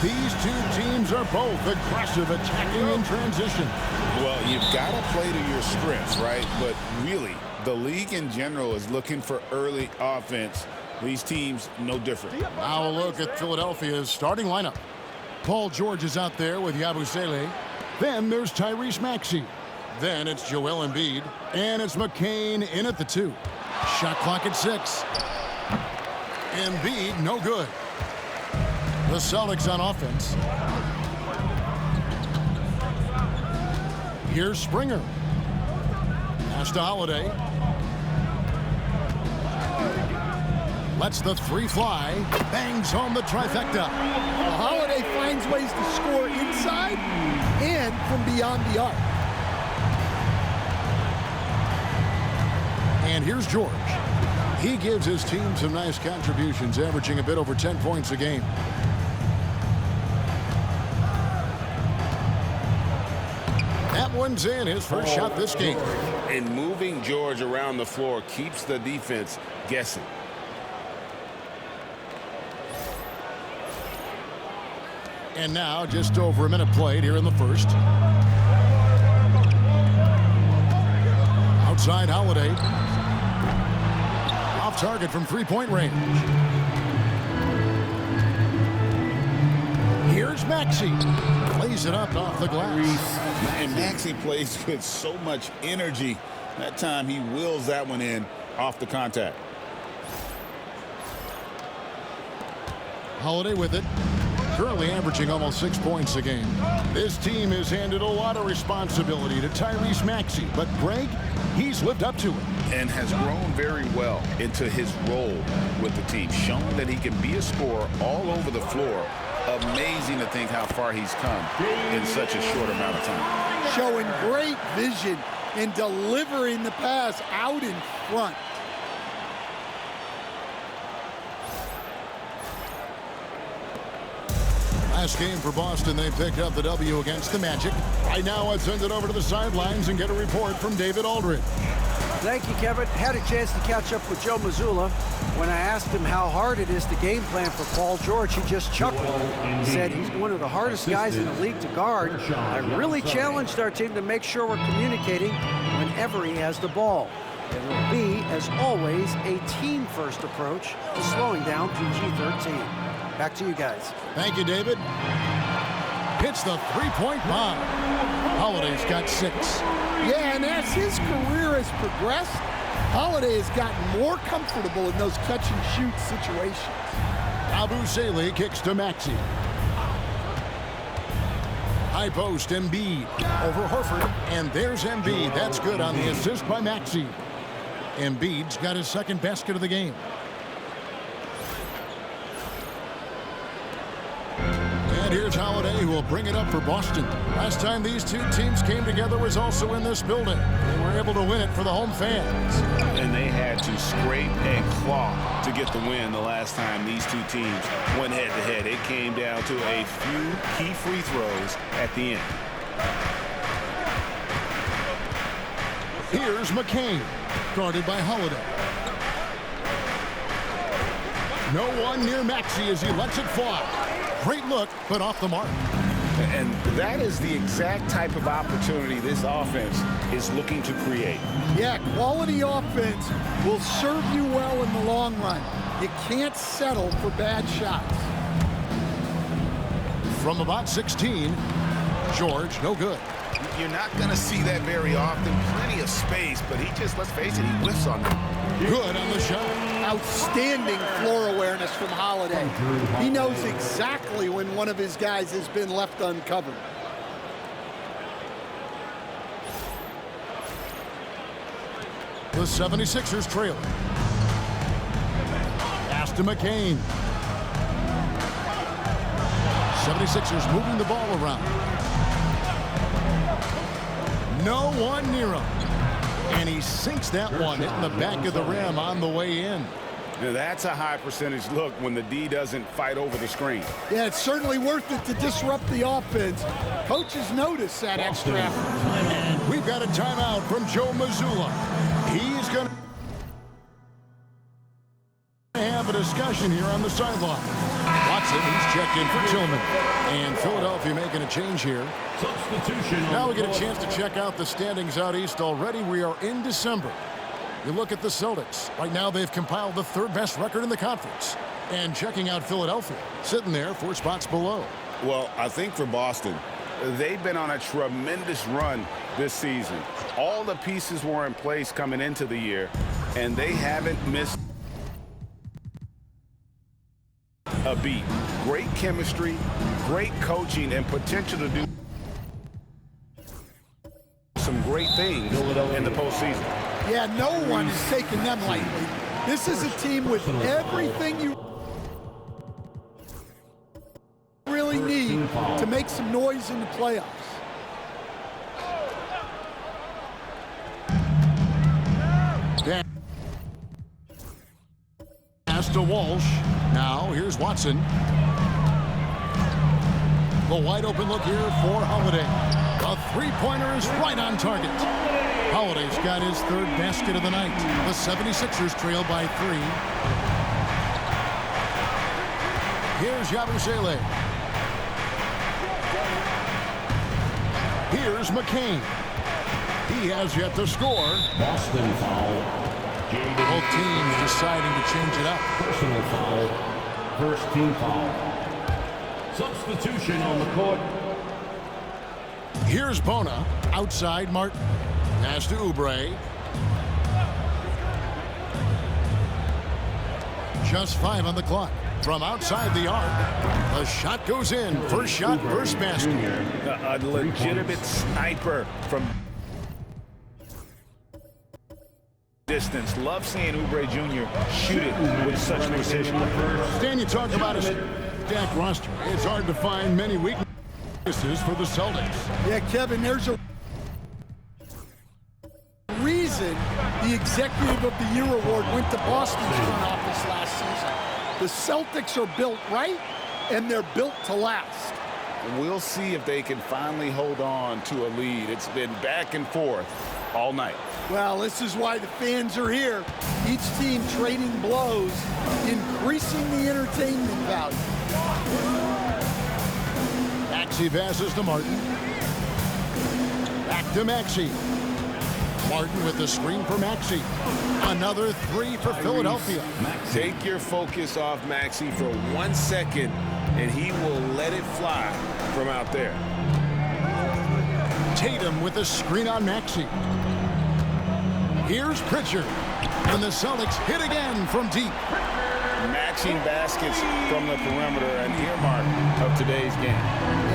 These two teams are both aggressive, attacking in transition. Well, you've got to play to your strengths, right? But really, the league in general is looking for early offense. These teams, no different. Now a look at Philadelphia's starting lineup. Paul George is out there with Yabusele. Then there's Tyrese Maxey. Then it's Joel Embiid. And it's McCain in at the 2. Shot clock at 6. Embiid, no good. The Celtics on offense. Here's Springer. Pass to Holiday. Lets the 3 fly. Bangs home the trifecta. Holiday finds ways to score inside and from beyond the arc. And here's George. He gives his team some nice contributions, averaging a bit over 10 points a game. That one's in, his first shot this game. And moving George around the floor keeps the defense guessing. And now just over a minute played here in the first. Outside Holiday. Off target from three-point range. Here's Maxey. Plays it up off the glass. And Maxey plays with so much energy. That time he wills that one in off the contact. Holiday with it. Currently averaging almost 6 points a game. This team has handed a lot of responsibility to Tyrese Maxey, but Greg, he's lived up to it. And has grown very well into his role with the team. Shown that he can be a scorer all over the floor. Amazing to think how far he's come in such a short amount of time. Showing great vision and delivering the pass out in front. Last game for Boston, they picked up the W against the Magic. Right now, I'd send it over to the sidelines and get a report from David Aldridge. Thank you, Kevin. Had a chance to catch up with Joe Mazzulla. When I asked him how hard it is to game plan for Paul George, he just chuckled. He said he's one of the hardest guys in the league to guard. I really challenged our team to make sure we're communicating whenever he has the ball. It will be, as always, a team-first approach to slowing down PG-13. Back to you guys. Thank you, David. Hits the three-point bomb. Holiday's got 6. Yeah, and as his career has progressed, Holiday has gotten more comfortable in those catch-and-shoot situations. Yabusele kicks to Maxey. High post, Embiid over Horford, and there's Embiid. That's good on the assist by Maxey. Embiid's got his second basket of the game. And here's Holiday, who will bring it up for Boston. Last time these two teams came together was also in this building. They were able to win it for the home fans. And they had to scrape and claw to get the win the last time these two teams went head-to-head. It came down to a few key free throws at the end. Here's McCain, guarded by Holiday. No one near Maxey as he lets it fly. Great look, but off the mark. And that is the exact type of opportunity this offense is looking to create. Yeah, quality offense will serve you well in the long run. You can't settle for bad shots. From about 16, George, no good. You're not going to see that very often. Plenty of space, but he just, let's face it, he whiffs on them. Good on the shot. Outstanding floor awareness from Holiday. He knows exactly when one of his guys has been left uncovered. The 76ers trail. Pass to McCain. 76ers moving the ball around. No one near him. And he sinks that one, hitting the back of the rim on the way in. Now that's a high percentage look when the D doesn't fight over the screen. Yeah, it's certainly worth it to disrupt the offense. Coaches notice that extra effort. And we've got a timeout from Joe Mazzulla. He's going to have a discussion action here on the sideline. Watson, he's checked in for Tillman. And Philadelphia making a change here. Now we get a chance to check out the standings out east already. We are in December. You look at the Celtics. Right now they've compiled the 3rd best record in the conference. And checking out Philadelphia, sitting there 4 spots below. Well, I think for Boston, they've been on a tremendous run this season. All the pieces were in place coming into the year, and they haven't missed a beat. Great chemistry, great coaching, and potential to do some great things in the postseason. Yeah, no one is taking them lightly. This is a team with everything you really need to make some noise in the playoffs. Pass to Walsh. Now here's Watson. The wide open look here for Holiday. A 3-pointer is right on target. Holiday's got his 3rd basket of the night. The 76ers trail by 3. Here's Yabusele. Here's McCain. He has yet to score. Boston foul. Both teams deciding to change it up. Personal foul. First team foul. Substitution on the court. Here's Bona. Outside Martin. Pass to Oubre. Just 5 on the clock. From outside the arc. The shot goes in. First shot, first basket. A legitimate sniper from distance. Love seeing Oubre Jr. shoot it with such precision. Stan, you talk about a stacked roster. It's hard to find many weaknesses for the Celtics. Yeah, Kevin, there's a reason the Executive of the Year award went to Boston's front office last season. The Celtics are built right, and they're built to last. We'll see if they can finally hold on to a lead. It's been back and forth all night. Well, this is why the fans are here. Each team trading blows, increasing the entertainment value. Maxey passes to Martin. Back to Maxey. Martin with the screen for Maxey. Another 3 for Philadelphia. Take your focus off Maxey for 1 second, and he will let it fly from out there. Tatum with the screen on Maxey. Here's Pritchard. And the Celtics hit again from deep. Matching baskets from the perimeter, an earmark of today's game.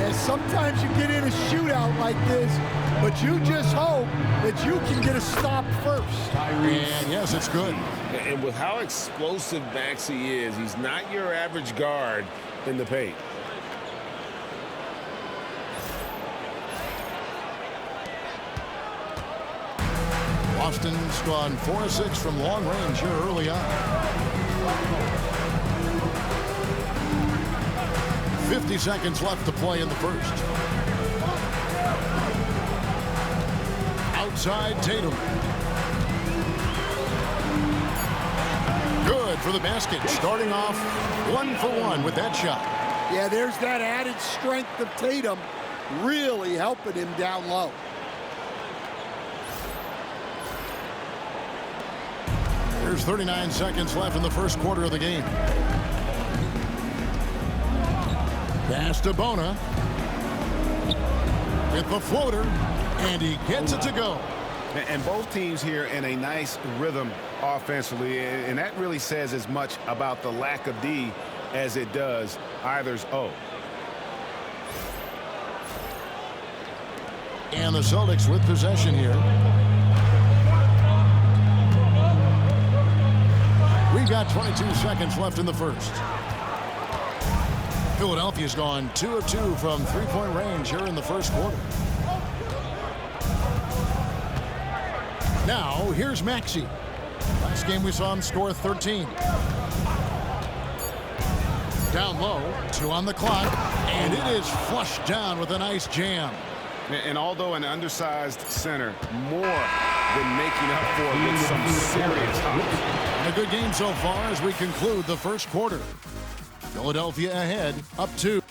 And sometimes you get in a shootout like this, but you just hope that you can get a stop first. And yes, it's good. And with how explosive Maxey is, he's not your average guard in the paint. Boston's gone 4 of 6 from long range here early on. 50 seconds left to play in the first. Outside Tatum. Good for the basket. Starting off 1 for 1 with that shot. Yeah, there's that added strength of Tatum really helping him down low. There's 39 seconds left in the first quarter of the game. Pass to Bona. With the floater, and he gets it to go. And both teams here in a nice rhythm offensively, and that really says as much about the lack of D as it does either's O. And the Celtics with possession here. We've got 22 seconds left in the first. Philadelphia's gone 2 of 2 from three-point range here in the first quarter. Now, here's Maxey. Last game we saw him score 13. Down low, 2 on the clock, and it is flushed down with a nice jam. And although an undersized center, more than making up for it with some serious hops. A good game so far as we conclude the first quarter. Philadelphia ahead, up 2.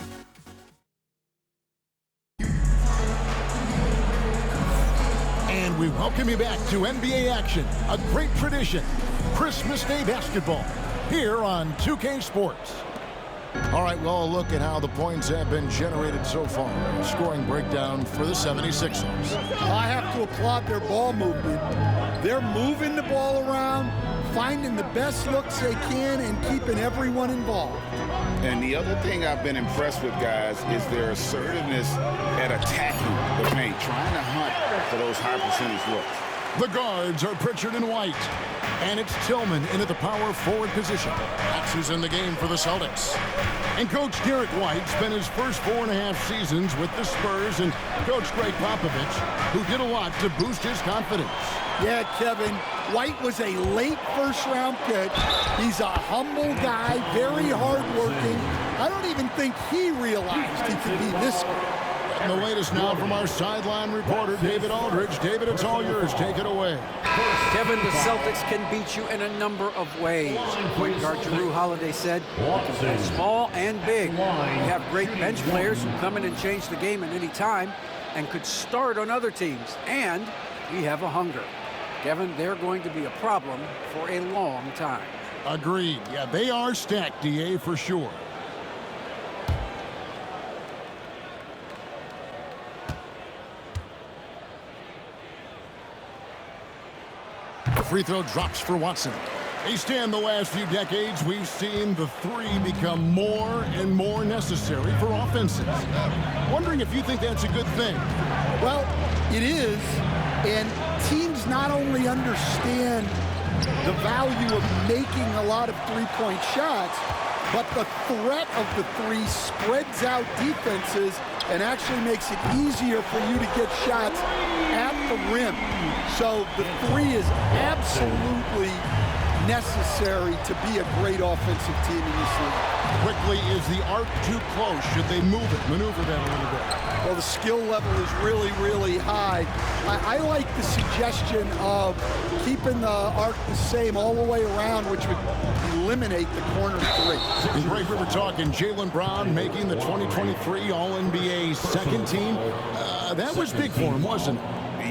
And we welcome you back to NBA action, a great tradition, Christmas Day basketball, here on 2K Sports. All right, well, a look at how the points have been generated so far. A scoring breakdown for the 76ers. I have to applaud their ball movement. They're moving the ball around, finding the best looks they can, and keeping everyone involved. And the other thing I've been impressed with, guys, is their assertiveness at attacking the paint, trying to hunt for those high percentage looks. The guards are Pritchard and White. And it's Tillman into the power forward position. That's who's in the game for the Celtics. And Coach Derek White spent his first 4.5 seasons with the Spurs and Coach Greg Popovich, who did a lot to boost his confidence. Yeah, Kevin, White was a late first-round pick. He's a humble guy, very hardworking. I don't even think he realized he could be this good. And the latest now from our sideline reporter, David Aldridge. David, it's all yours. Take it away. Kevin, the Celtics can beat you in a number of ways. Point guard Jrue Holiday said, small and big. We have great bench players who come in and change the game at any time and could start on other teams. And we have a hunger. Kevin, they're going to be a problem for a long time. Agreed. Yeah, they are stacked, DA, for sure. The free throw drops for Watson. East End, the last few decades, we've seen the three become more and more necessary for offenses. Wondering if you think that's a good thing. Well, it is, and teams not only understand the value of making a lot of three-point shots, but the threat of the three spreads out defenses and actually makes it easier for you to get shots at the rim. So the three is absolutely necessary to be a great offensive team in this league. Quickly, is the arc too close? Should they maneuver that a little bit? Well, the skill level is really, really high. I like the suggestion of keeping the arc the same all the way around, which would eliminate the corner three. And Greg, we were talking Jaylen Brown making the 2023 All-NBA second team. That was big for him, wasn't it?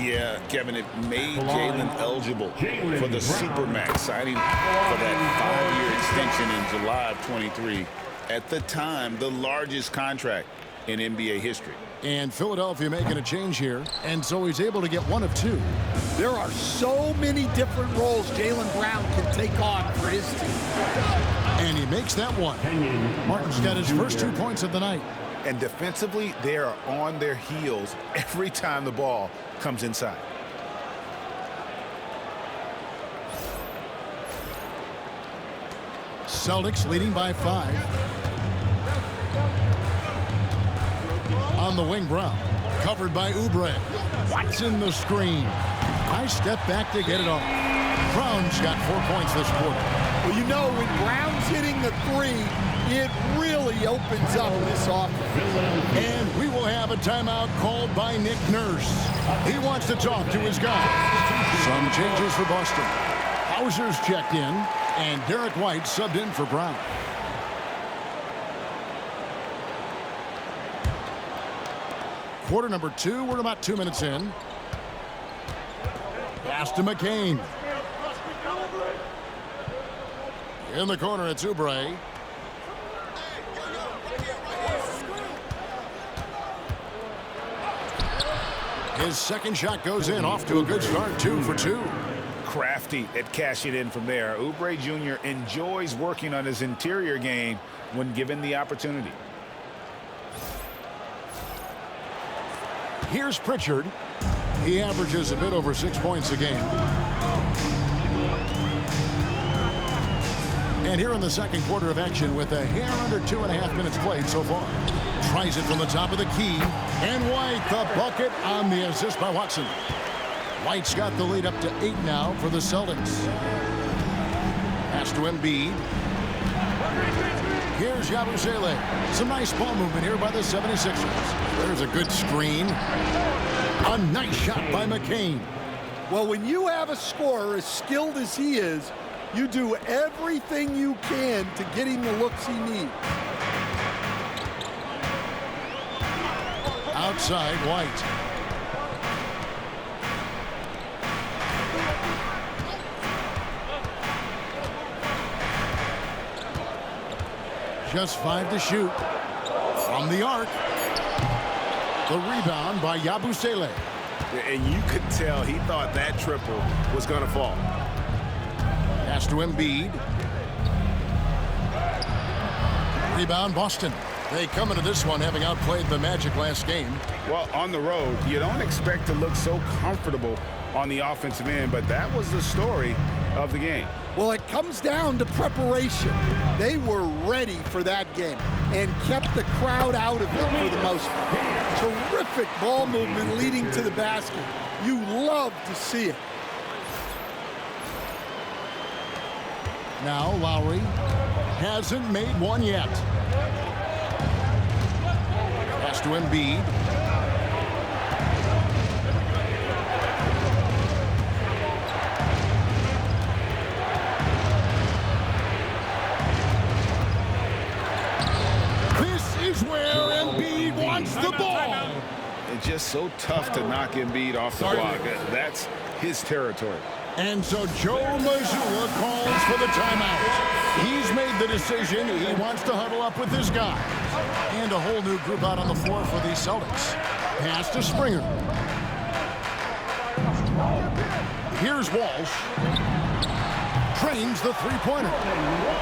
Yeah, Kevin, it made Jaylen eligible for the Supermax, signing for that 5-year extension in July of 23. At the time, the largest contract in NBA history. And Philadelphia making a change here, and so he's able to get one of two. There are so many different roles Jaylen Brown can take on for his team. And he makes that one. Martin's got his first 2 points of the night. And defensively, they are on their heels every time the ball comes inside. Celtics leading by 5. On the wing, Brown. Covered by Oubre. Watson the screen. Nice step back to get it off. Brown's got 4 points this quarter. Well, you know, when Brown's hitting the three, it really opens up this offense. And we will have a timeout called by Nick Nurse. He wants to talk to his guys. Some changes for Boston. Hauser's checked in, and Derek White subbed in for Brown. Quarter number 2, we're about 2 minutes in. Pass to McCain. In the corner, it's Oubre. His second shot goes in, off to a good start, 2 for 2. Crafty at cashing in from there. Oubre Jr. enjoys working on his interior game when given the opportunity. Here's Pritchard. He averages a bit over 6 points a game. And here in the second quarter of action with a hair under 2.5 minutes played so far. Tries it from the top of the key. And White, the bucket on the assist by Watson. White's got the lead up to 8 now for the Celtics. Pass to Embiid. Here's Yabusele. Some nice ball movement here by the 76ers. There's a good screen. A nice shot by McCain. Well, when you have a scorer as skilled as he is, You do everything you can to get him the looks he needs. Outside, White. Just 5 to shoot. From the arc. The rebound by Yabusele. And you could tell he thought that triple was going to fall. Pass to Embiid. Rebound, Boston. They come into this one having outplayed the Magic last game. Well, on the road, you don't expect to look so comfortable on the offensive end, but that was the story of the game. Well, it comes down to preparation. They were ready for that game and kept the crowd out of it for the most part. Terrific ball movement leading to the basket. You love to see it. Now Lowry hasn't made one yet. Pass to Embiid. This is where Embiid wants the ball. It's just so tough to knock Embiid off the block. That's his territory. And so Joe Mazzulla calls for the timeout. He's made the decision. He wants to huddle up with his guys. And a whole new group out on the floor for the Celtics. Pass to Springer. Here's Walsh. Trains the three-pointer.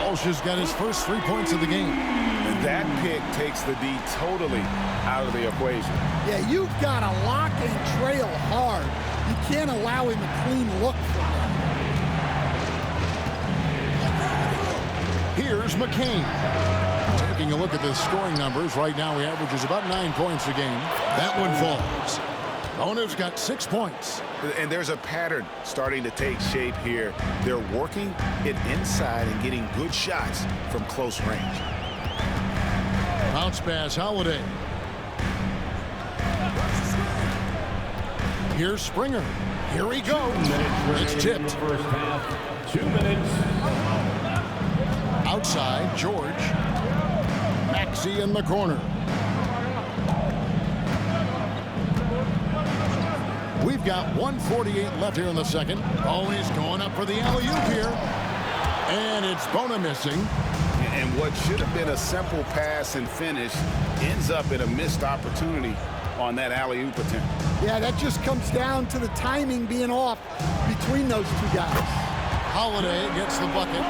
Walsh has got his first 3 points of the game. And that pick takes the D totally out of the equation. Yeah, you've got to lock and trail hard. You can't allow him a clean look from that. Here's McCain. Taking a look at the scoring numbers. Right now he averages about 9 points a game. That one falls. Bono's got 6 points. And there's a pattern starting to take shape here. They're working it inside and getting good shots from close range. Bounce pass, Holiday. Here's Springer. Here he goes. It's tipped. First half, 2 minutes. Outside, George. Maxey in the corner. We've got 1:48 left here in the second. Oh, he's going up for the alley-oop here. And it's Bona missing. And what should have been a simple pass and finish ends up in a missed opportunity on that alley-oop attempt. Yeah, that just comes down to the timing being off between those two guys. Holiday gets the bucket.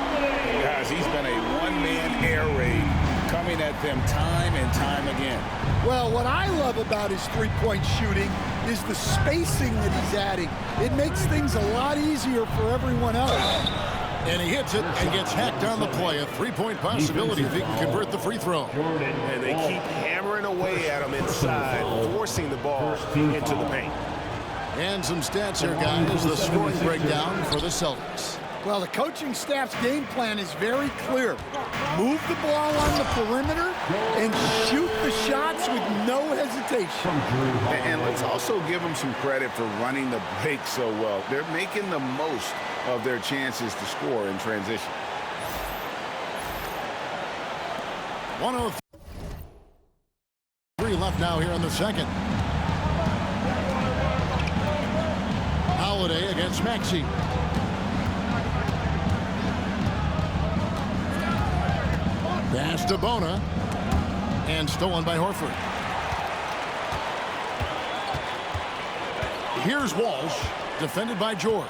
Guys, he's been a one-man air raid coming at them time and time again. Well, what I love about his three-point shooting is the spacing that he's adding. It makes things a lot easier for everyone else. And he hits it and gets hacked on the play. A three-point possibility if he can convert the free throw. And they keep hammering away at him inside, forcing the ball into the paint. And some stats here, guys. The scoring breakdown for the Celtics. Well, the coaching staff's game plan is very clear. Move the ball on the perimeter and shoot the shots with no hesitation. And let's also give them some credit for running the break so well. They're making the most of their chances to score in transition. 1:03 left now here in the second. Holiday against Maxey. Pass to Bona. And stolen by Horford. Here's Walsh. Defended by George.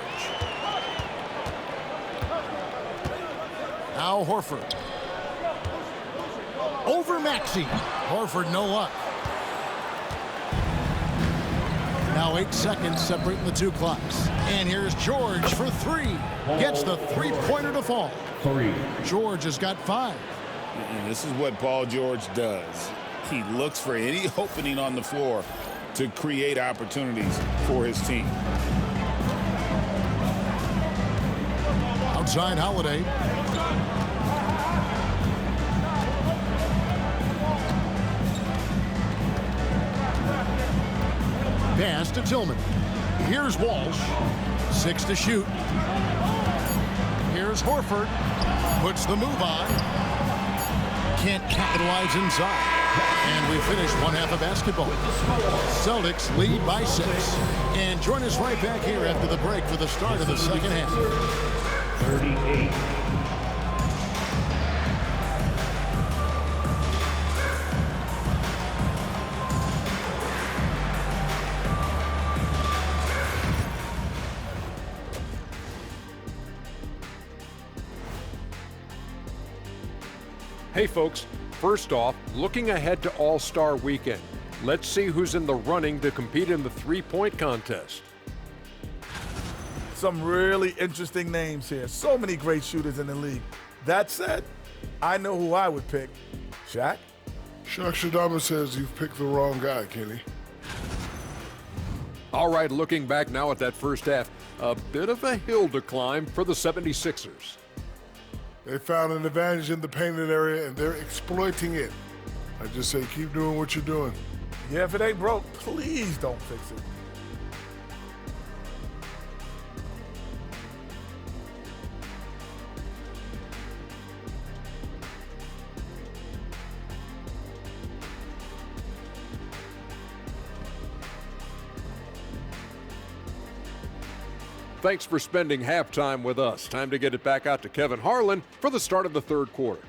Now Horford. Over Maxey. Horford no luck. Now 8 seconds separating the two clocks. And here's George for three. Gets the three-pointer to fall. 3. George has got 5. And this is what Paul George does. He looks for any opening on the floor to create opportunities for his team. Outside Holiday. Pass to Tillman. Here's Walsh. 6 to shoot. Here's Here's Horford. Puts the move on. Can't capitalize inside. And we finish one half of basketball. Celtics lead by 6. And join us right back here after the break for the start of the second half. 38. Hey folks, first off, looking ahead to All-Star Weekend. Let's see who's in the running to compete in the three-point contest. Some really interesting names here. So many great shooters in the league. That said, I know who I would pick. Shaq? Shaq Shadama says you've picked the wrong guy, Kenny. All right, looking back now at that first half, a bit of a hill to climb for the 76ers. They found an advantage in the painted area, and they're exploiting it. I just say keep doing what you're doing. Yeah, if it ain't broke, please don't fix it. Thanks for spending halftime with us. Time to get it back out to Kevin Harlan for the start of the third quarter.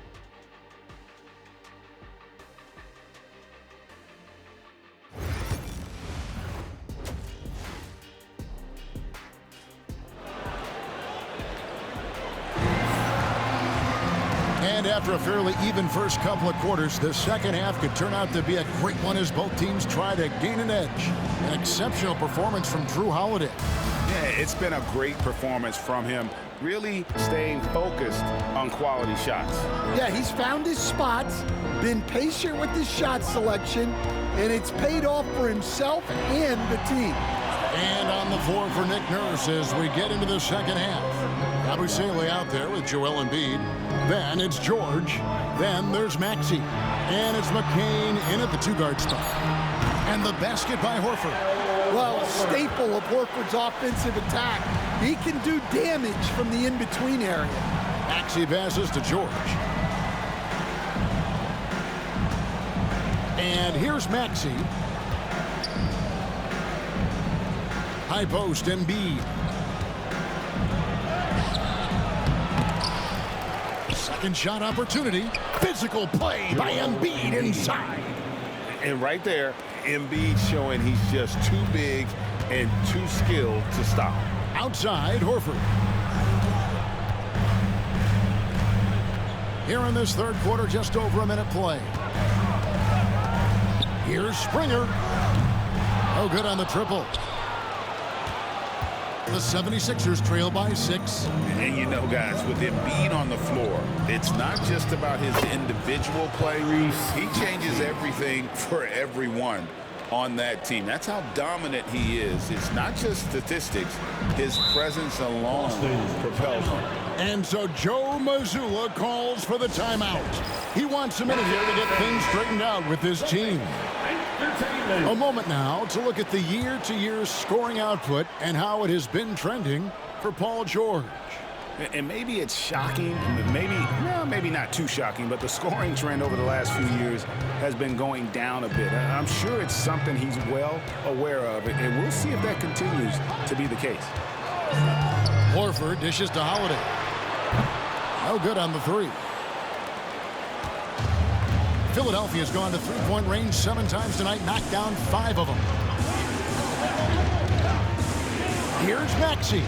And after a fairly even first couple of quarters, the second half could turn out to be a great one as both teams try to gain an edge. An exceptional performance from Drew Holiday. Yeah, it's been a great performance from him, really staying focused on quality shots. Yeah, he's found his spots, been patient with his shot selection, and it's paid off for himself and the team. And on the floor for Nick Nurse as we get into the second half. Yabusele out there with Joel Embiid. Then it's George. Then there's Maxey. And it's McCain in at the two-guard spot. And the basket by Horford. Well, a staple of Horford's offensive attack. He can do damage from the in-between area. Maxey passes to George. And here's Maxey. High post, Embiid. Second shot opportunity. Physical play by Embiid inside. And right there, Embiid showing he's just too big and too skilled to stop. Outside, Horford. Here in this third quarter, just over a minute play. Here's Springer. Oh, good on the triple. The 76ers trail by 6. And you know, guys, with Embiid on the floor, it's not just about his individual play. He changes everything for everyone on that team. That's how dominant he is. It's not just statistics. His presence alone propels him. And so Joe Mazzulla calls for the timeout. He wants a minute here to get things straightened out with his team. A moment now to look at the year-to-year scoring output and how it has been trending for Paul George. And maybe it's shocking, maybe not too shocking, but the scoring trend over the last few years has been going down a bit. I'm sure it's something he's well aware of, and we'll see if that continues to be the case. Horford dishes to Holiday. No good on the three. Philadelphia's gone to three-point range 7 times tonight, knocked down 5 of them. Here's Maxey.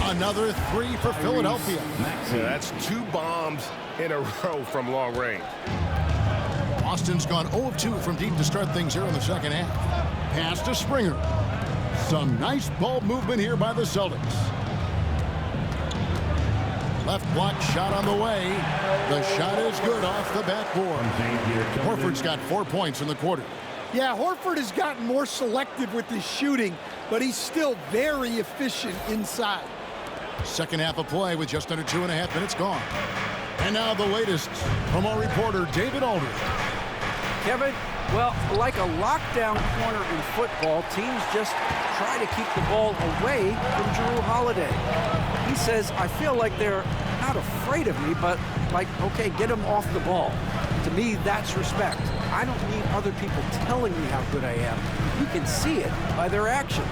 Another 3 for Philadelphia. Yeah, that's 2 bombs in a row from long range. Boston's gone 0 of 2 from deep to start things here in the second half. Pass to Springer. Some nice ball movement here by the Celtics. Left block shot on the way. The shot is good off the backboard. Horford's got 4 points in the quarter. Yeah, Horford has gotten more selective with his shooting, but he's still very efficient inside. Second half of play with just under 2.5 minutes gone. And now the latest from our reporter, David Aldridge. Kevin, well, like a lockdown corner in football, teams just try to keep the ball away from Drew Holiday. He says, I feel like they're not afraid of me, but like, okay, get him off the ball. To me, that's respect. I don't need other people telling me how good I am. You can see it by their actions.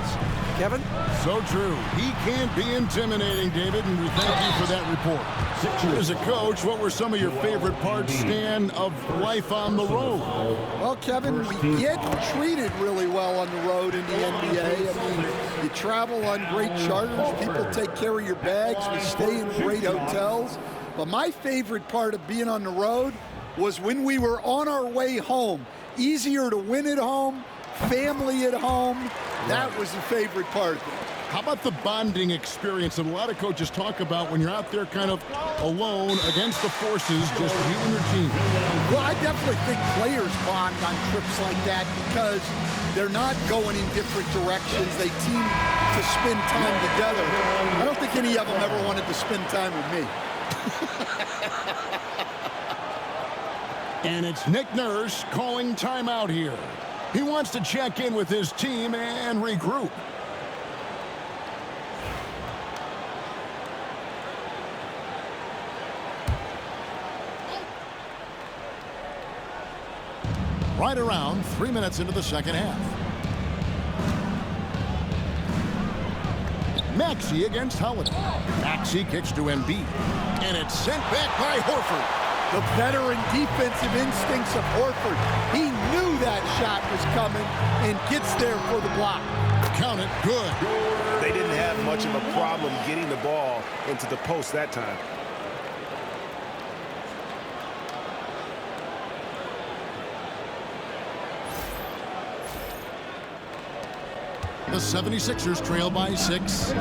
Kevin? So true. He can't be intimidating, David, and we thank you for that report. As a coach, what were some of your favorite parts, Stan, of life on the road? Well, Kevin, we get treated really well on the road in the NBA. I mean, you travel on great charters. People take care of your bags. We stay in great hotels. But my favorite part of being on the road was when we were on our way home. Easier to win at home, family at home. That was the favorite part. How about the bonding experience that a lot of coaches talk about when you're out there kind of alone against the forces, just you and your team? Well, I definitely think players bond on trips like that because they're not going in different directions. They team to spend time together. I don't think any of them ever wanted to spend time with me. And it's Nick Nurse calling timeout here. He wants to check in with his team and regroup. Right around 3 minutes into the second half. Maxey against Holiday. Maxey kicks to Embiid. And it's sent back by Horford. The veteran defensive instincts of Horford. He knew that shot was coming and gets there for the block. Count it, good. They didn't have much of a problem getting the ball into the post that time. The 76ers trail by 6.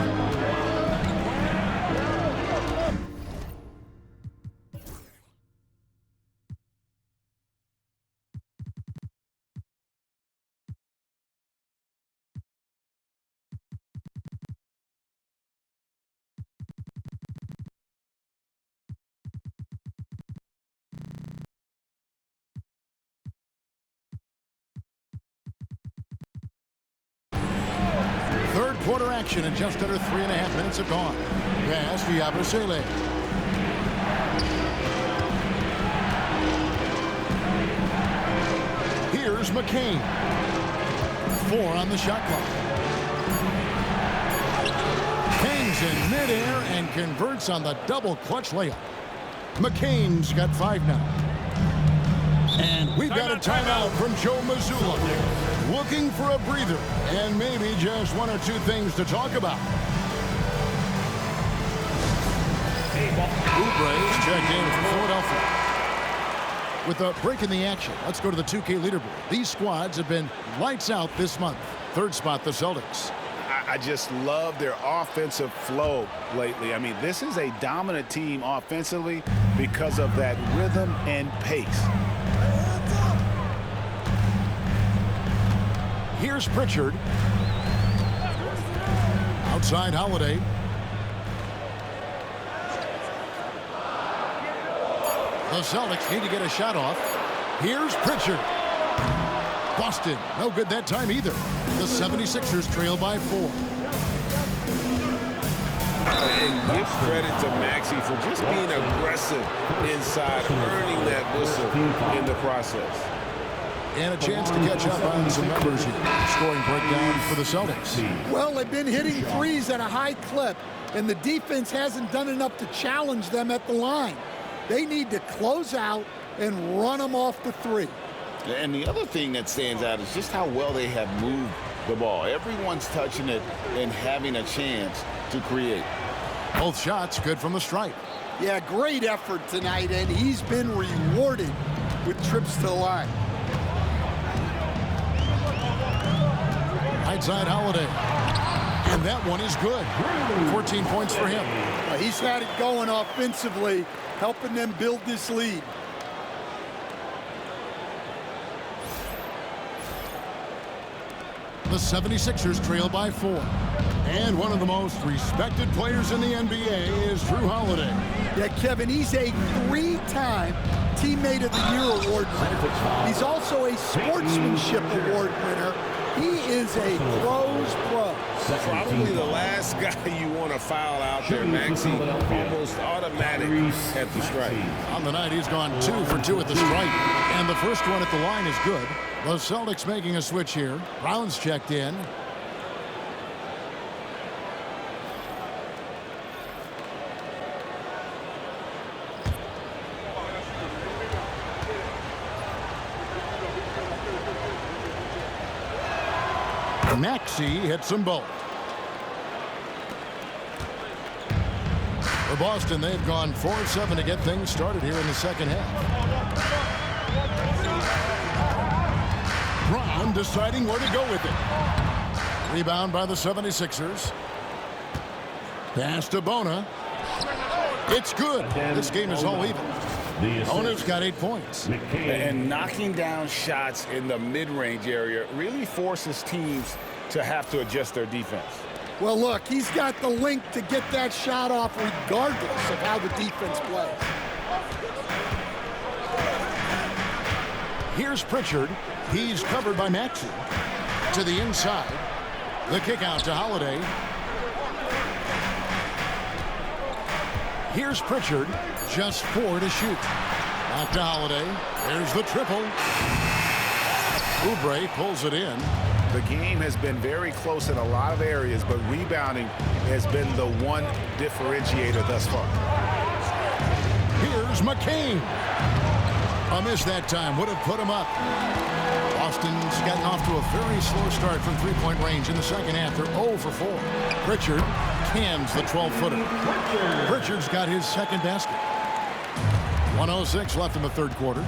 Third quarter action and just under 3.5 minutes have gone. Pass to Yabusele. Here's McCain. 4 on the shot clock. Hangs in midair and converts on the double clutch layup. McCain's got 5 now. And we've got a timeout from Joe Mazzulla. Looking for a breather and maybe just 1 or 2 things to talk about. Oubre's checked in for Philadelphia. With a break in the action, let's go to the 2K leaderboard. These squads have been lights out this month. Third spot, the Celtics. I just love their offensive flow lately. I mean, this is a dominant team offensively because of that rhythm and pace. Here's Pritchard. Outside Holiday. The Celtics need to get a shot off. Here's Pritchard. Boston, no good that time either. The 76ers trail by 4. And give credit to Maxey for just being aggressive inside, earning that whistle in the process. And a chance to catch up on some numbers here. Scoring breakdown for the Celtics. Well, they've been hitting threes at a high clip, and the defense hasn't done enough to challenge them at the line. They need to close out and run them off the 3. And the other thing that stands out is just how well they have moved the ball. Everyone's touching it and having a chance to create. Both shots good from the stripe. Yeah, great effort tonight, and he's been rewarded with trips to the line. Right side Holiday. And that one is good. 14 points for him. He's had it going offensively, helping them build this lead. The 76ers trail by 4. And one of the most respected players in the NBA is Jrue Holiday. Yeah, Kevin, he's a 3-time Teammate of the Year award winner. He's also a Sportsmanship Award winner He is a pro's pro. Probably the last guy you want to foul out there, Maxey. Almost automatic at the strike. On the night, he's gone 2 for 2 at the strike. And the first one at the line is good. The Celtics making a switch here. Brown's checked in. Maxey hits them both. For Boston, they've gone 4-7 to get things started here in the second half. Brown deciding where to go with it. Rebound by the 76ers. Pass to Bona. It's good. This game is all even. Bona's got 8 points. And knocking down shots in the mid-range area really forces teams to have to adjust their defense. Well, look, he's got the link to get that shot off regardless of how the defense plays. Here's Pritchard. He's covered by Maxey. To the inside. The kick out to Holiday. Here's Pritchard. Just 4 to shoot. Back to Holiday. There's the triple. Oubre pulls it in. The game has been very close in a lot of areas, but rebounding has been the one differentiator thus far. Here's McCain. A miss that time would have put him up. Boston's gotten off to a very slow start from three-point range in the second half. They're 0 for 4. Pritchard cans the 12-footer. Pritchard's got his second basket. 1:06 left in the third quarter.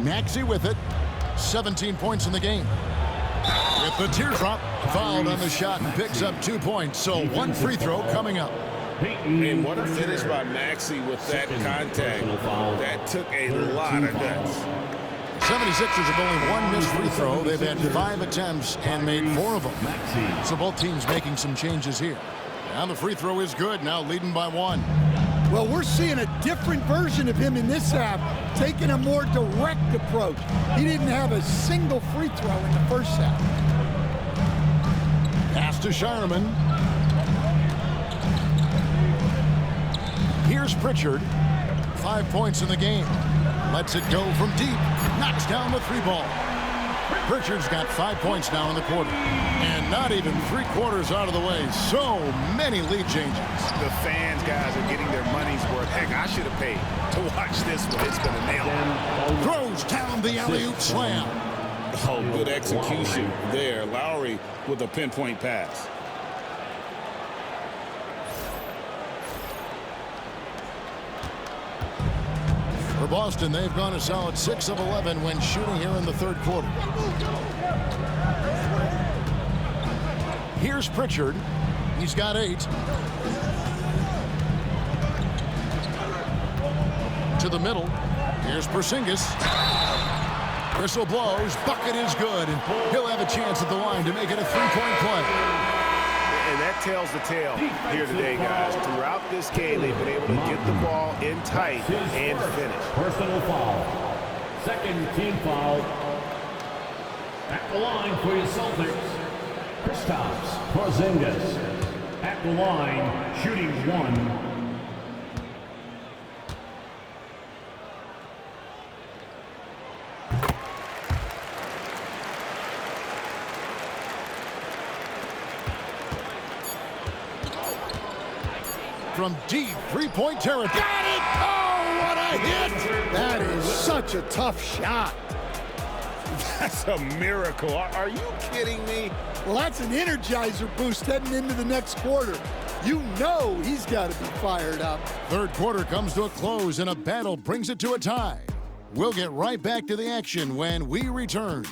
Maxey with it. 17 points in the game. With the teardrop, fouled on the shot and picks up 2 points. So 1 free throw coming up. And what a finish by Maxey with that contact. That took a lot of guts. 76ers have only 1 missed free throw. They've had 5 attempts and made 4 of them. So both teams making some changes here. And the free throw is good, now leading by 1. Well, we're seeing a different version of him in this half, taking a more direct approach. He didn't have a single free throw in the first half. Pass to Shireman. Here's Pritchard. 5 points in the game. Lets it go from deep. Knocks down the 3-ball. Pritchard's got 5 points now in the quarter. And not even 3/4 out of the way. So many lead changes. The fans, guys, are getting their money's worth. Heck, I should have paid to watch this one. It's going to nail it. Throws down the alley-oop slam. Oh, good execution there. Lowry with a pinpoint pass. For Boston, they've gone a solid 6 of 11 when shooting here in the third quarter. Here's Pritchard. He's got 8. To the middle. Here's Porzingis. Whistle blows. Bucket is good. And he'll have a chance at the line to make it a 3-point play. And that tells the tale here today, guys. Throughout this game, they've been able to get the ball in tight and finish. Personal foul. Second team foul. At the line for your Celtics. Kristaps Porzingis. At the line, shooting 1. From deep 3-point territory. Got it! Oh, what a hit! That is such a tough shot. That's a miracle. Are you kidding me? Well, that's an energizer boost heading into the next quarter. You know he's got to be fired up. Third quarter comes to a close and a battle brings it to a tie. We'll get right back to the action when we return.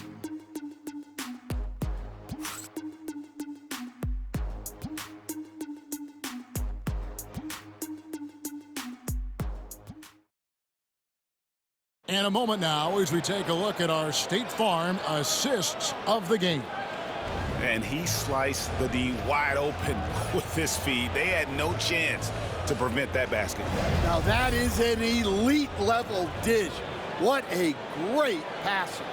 And a moment now as we take a look at our State Farm assists of the game. And he sliced the D wide open with his feed. They had no chance to prevent that basket. Now that is an elite level dish. What a great passer.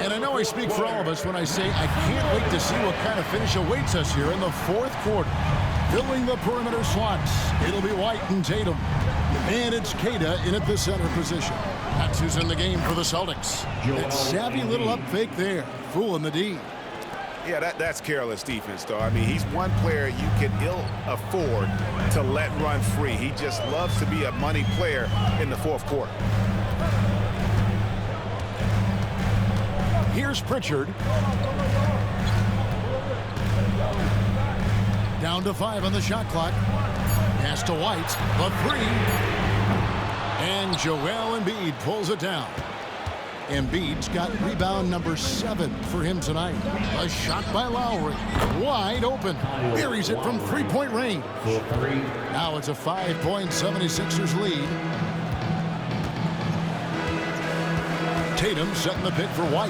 And I know I speak for all of us when I say I can't wait to see what kind of finish awaits us here in the fourth quarter. Filling the perimeter slots, it'll be White and Tatum. And it's Queta in at the center position. That's who's in the game for the Celtics. That savvy little up fake there, fooling the D. Yeah, that's careless defense, though. I mean, he's one player you can ill afford to let run free. He just loves to be a money player in the fourth quarter. Here's Pritchard. Down to 5 on the shot clock. Pass to White. The 3. And Joel Embiid pulls it down. Embiid's got rebound number 7 for him tonight. A shot by Lowry. Wide open. Buries it from three-point range. Now it's a 5-point 76ers lead. Tatum setting the pick for White.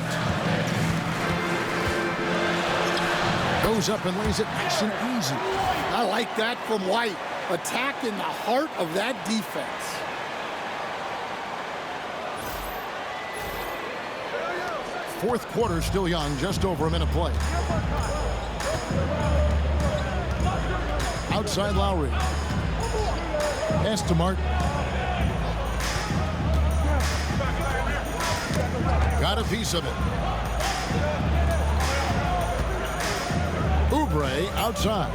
Goes up and lays it nice and easy. I like that from White. Attacking the heart of that defense. Fourth quarter still young, just over a minute play. Outside Lowry. Pass to Martin. Got a piece of it. Oubre outside.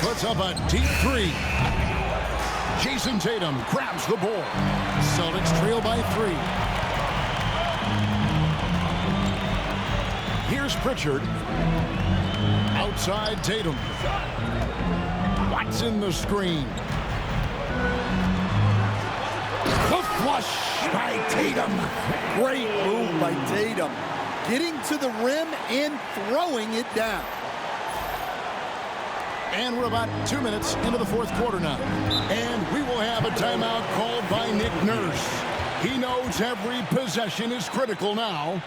Puts up a deep 3. Jason Tatum grabs the board. Celtics trail by 3. Here's Pritchard. Outside Tatum. What's in the screen? The flush by Tatum. Great move by Tatum. Getting to the rim and throwing it down. And we're about 2 minutes into the fourth quarter now. And we will have a timeout called by Nick Nurse. He knows every possession is critical now.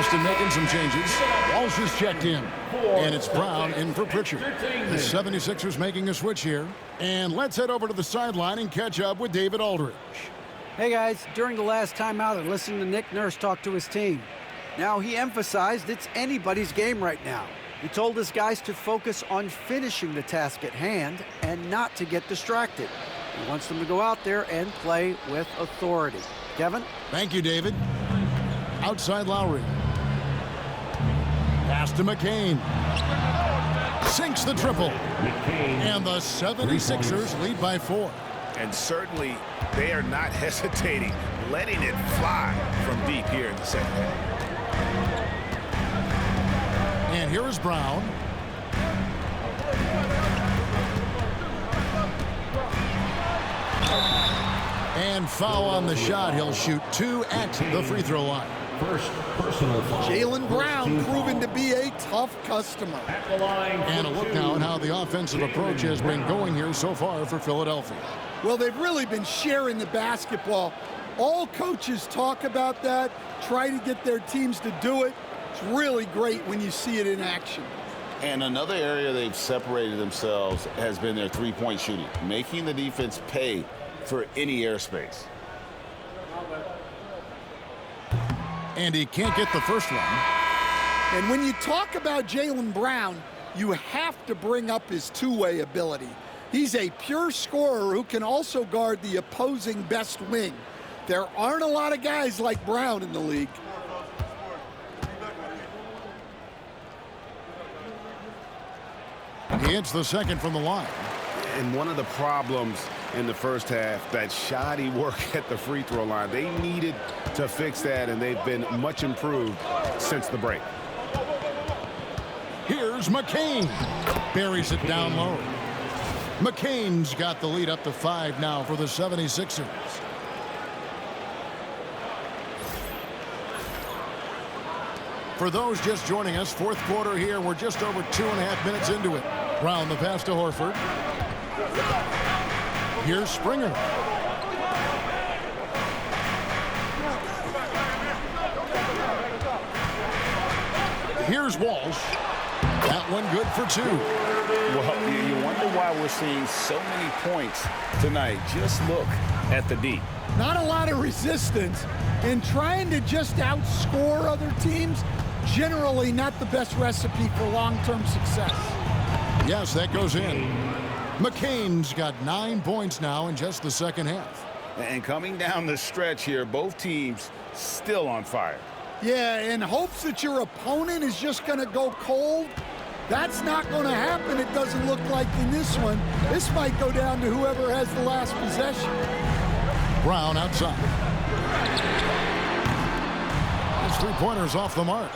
Boston making some changes. Walsh is checked in. And it's Brown in for Pritchard. The 76ers making a switch here. And let's head over to the sideline and catch up with David Aldridge. Hey guys, during the last timeout, I listened to Nick Nurse talk to his team. Now, he emphasized it's anybody's game right now. He told his guys to focus on finishing the task at hand and not to get distracted. He wants them to go out there and play with authority. Kevin? Thank you, David. Outside Lowry. Pass to McCain. Sinks the triple. And the 76ers lead by 4. And certainly they are not hesitating, letting it fly from deep here in the second half. And here is Brown. And foul on the shot. He'll shoot 2 at the free throw line. First personal foul. Jaylen Brown proven to be a tough customer. At the line And a look now at how the offensive approach has been going here so far for Philadelphia. Well, they've really been sharing the basketball. All coaches talk about that, try to get their teams to do it. It's really great when you see it in action. And another area they've separated themselves has been their three-point shooting, making the defense pay for any airspace. And he can't get the first one. And when you talk about Jaylen Brown, you have to bring up his two-way ability. He's a pure scorer who can also guard the opposing best wing. There aren't a lot of guys like Brown in the league. He hits the second from the line. And one of the problems in the first half, that shoddy work at the free throw line. They needed to fix that, and they've been much improved since the break. Here's McCain. Buries it down low. McCain's got the lead up to 5 now for the 76ers. For those just joining us, fourth quarter here. We're just over 2.5 minutes into it. Brown the pass to Horford. Here's Springer. Here's Walsh. That one good for 2. Well, you wonder why we're seeing so many points tonight. Just look at the D. Not a lot of resistance, and trying to just outscore other teams, generally not the best recipe for long-term success. Yes, that goes in. McCain's got 9 points now in just the second half. And coming down the stretch here, both teams still on fire. Yeah, in hopes that your opponent is just going to go cold, that's not going to happen. It doesn't look like in this one. This might go down to whoever has the last possession. Brown outside. His three-pointer's off the mark.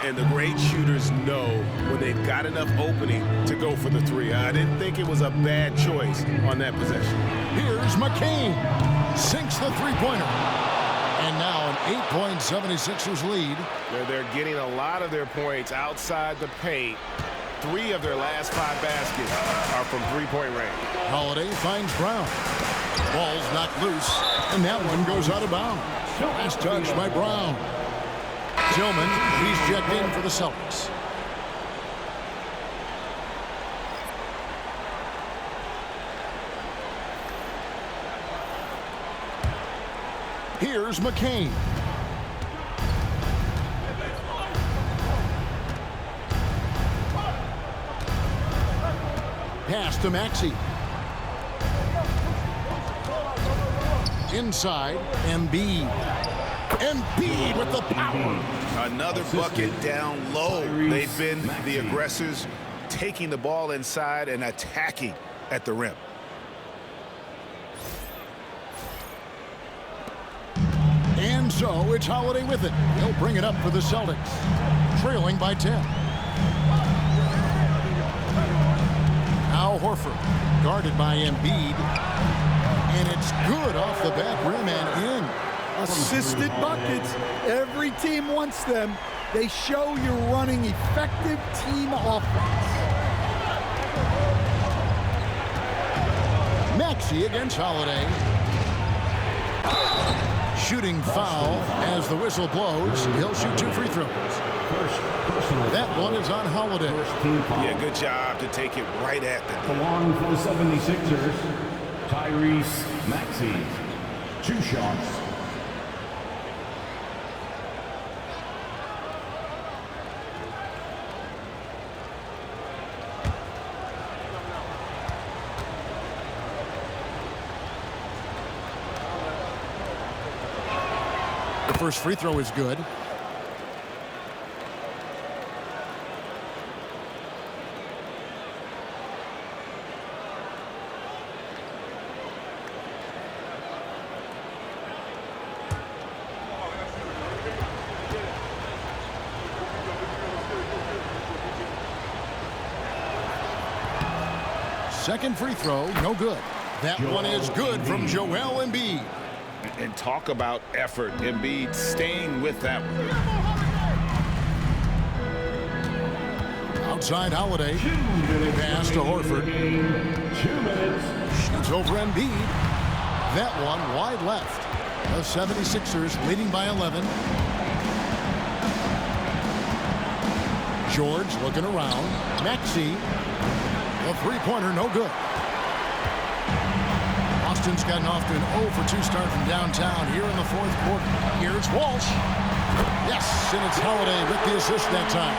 And the great shooters know when they've got enough opening to go for the three. I didn't think it was a bad choice on that possession. Here's McCain. Sinks the three-pointer. And now an 8-point 76ers lead. They're getting a lot of their points outside the paint. 3 of their last 5 baskets are from three-point range. Holiday finds Brown. Ball's knocked loose, and that one goes out of bounds. Last touch by Brown. Tillman, he's checked in for the Celtics. Here's McCain. Pass to Maxey. Inside, Embiid. Embiid with the power. Another bucket down low. They've been the aggressors, taking the ball inside and attacking at the rim. And so it's Holiday with it. He'll bring it up for the Celtics, trailing by 10. Now Horford, guarded by Embiid, and it's good off the back rim and in. Assisted buckets. Every team wants them. They show you're running effective team offense. Maxey against Holiday. Shooting foul as the whistle blows. He'll shoot 2 free throws. That one is on Holiday. Yeah, good job to take it right at them. Along for the 76ers, Tyrese Maxey. 2 shots. The first free throw is good. Second free throw, no good. That one is good from Joel Embiid. And talk about effort. Embiid staying with that one. Outside Holiday. Pass to Horford. 2 minutes. Shoots over Embiid. That one wide left. The 76ers leading by 11. George looking around. Maxey. The three-pointer, no good. Boston's gotten off to an 0-for-2 start from downtown here in the fourth quarter. Here's Walsh. Yes, and it's Holiday with the assist that time.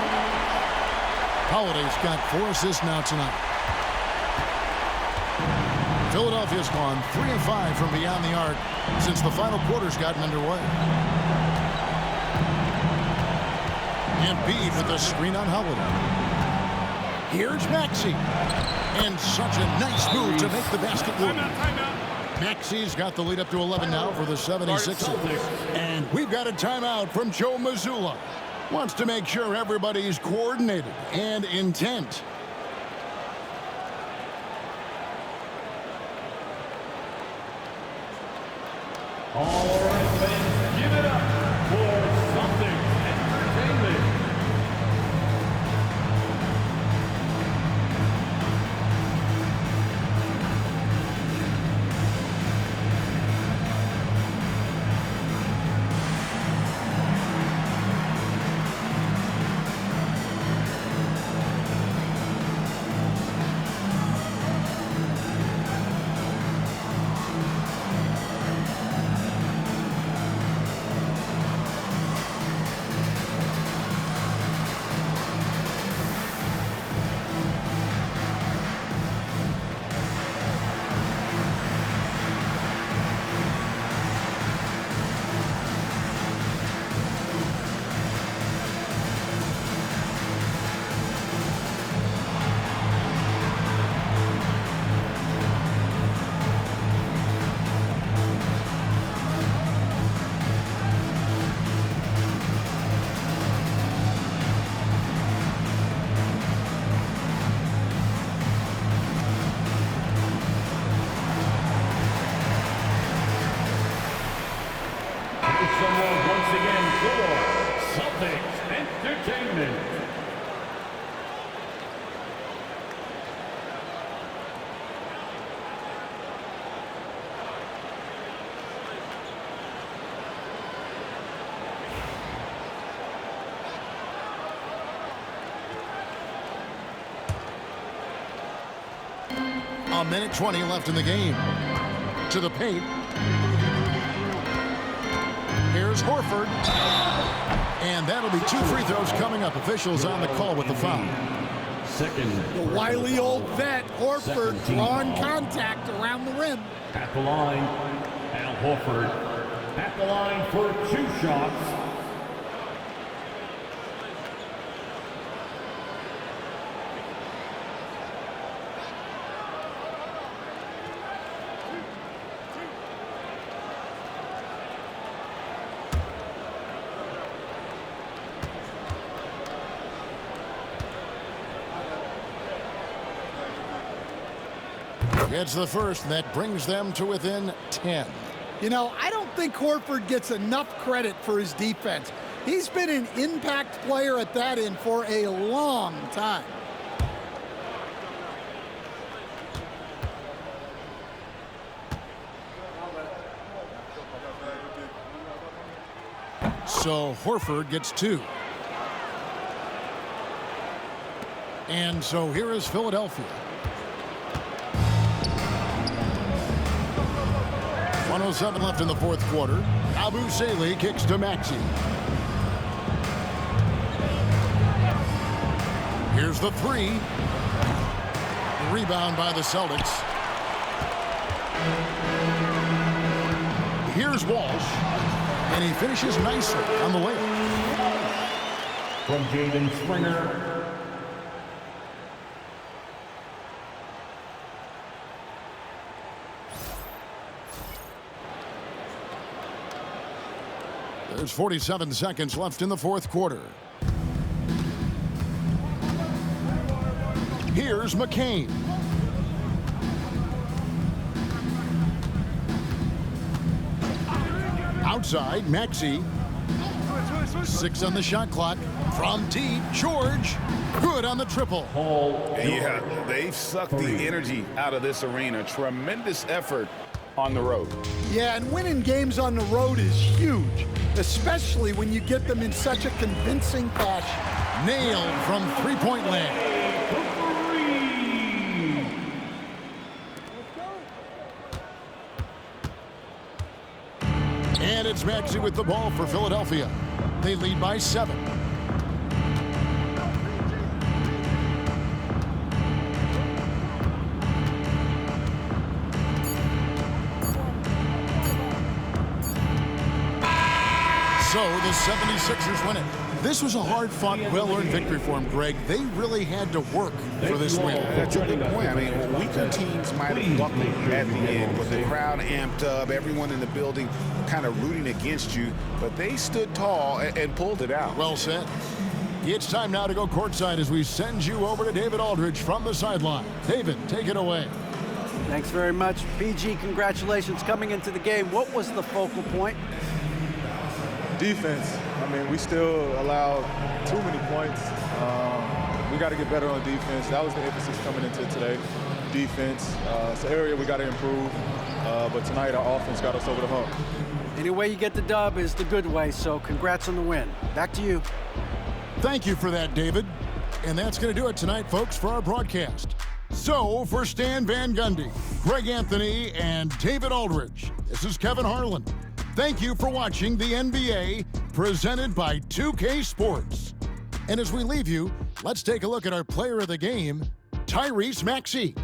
Holiday's got 4 assists now tonight. Philadelphia's gone 3 of 5 from beyond the arc since the final quarter's gotten underway. Embiid with the screen on Holiday. Here's Maxey. And such a nice move to make the basket work. Maxey's got the lead up to 11 now for the 76ers. And we've got a timeout from Joe Mazzulla. Wants to make sure everybody's coordinated and intent. All right, fans, give it up for Celtics Entertainment. Once again for Celtics Entertainment. A minute 20 left in the game. To the paint. Here's Horford. And that'll be 2 free throws coming up. Officials on the call with the foul. The wily old vet, Horford, drawing contact around the rim. At the line, Al Horford. At the line for 2 shots. It's the first, and that brings them to within 10. You know, I don't think Horford gets enough credit for his defense. He's been an impact player at that end for a long time. So Horford gets 2. And so here is Philadelphia. 1:07 left in the fourth quarter. Yabusele kicks to Maxey. Here's the 3. Rebound by the Celtics. Here's Walsh. And he finishes nicely on the layup. From Jaden Springer. There's 47 seconds left in the fourth quarter. Here's McCain. outside, Maxey. 6 on the shot clock. From deep, George. Good on the triple. Yeah, they've sucked the energy out of this arena. Tremendous effort on the road. Yeah, and winning games on the road is huge, especially when you get them in such a convincing fashion. Nailed from three-point land. And it's Maxey with the ball for Philadelphia. They lead by 7. So the 76ers win it. This was a hard-fought, well-earned victory for them, Greg. They really had to work for this win. That's a good point. I mean, weaker teams might have buckled at the end with the crowd amped up, everyone in the building kind of rooting against you, but they stood tall and pulled it out. Well said. It's time now to go courtside as we send you over to David Aldridge from the sideline. David, take it away. Thanks very much. PG, congratulations coming into the game. What was the focal point? Defense. I mean, we still allow too many points. We got to get better on defense. That was the emphasis coming into today. Defense. It's an area we got to improve. But tonight, our offense got us over the hump. Any way you get the dub is the good way, so congrats on the win. Back to you. Thank you for that, David. And that's going to do it tonight, folks, for our broadcast. So, for Stan Van Gundy, Greg Anthony, and David Aldridge, this is Kevin Harlan. Thank you for watching the NBA, presented by 2K Sports. And as we leave you, let's take a look at our player of the game, Tyrese Maxey.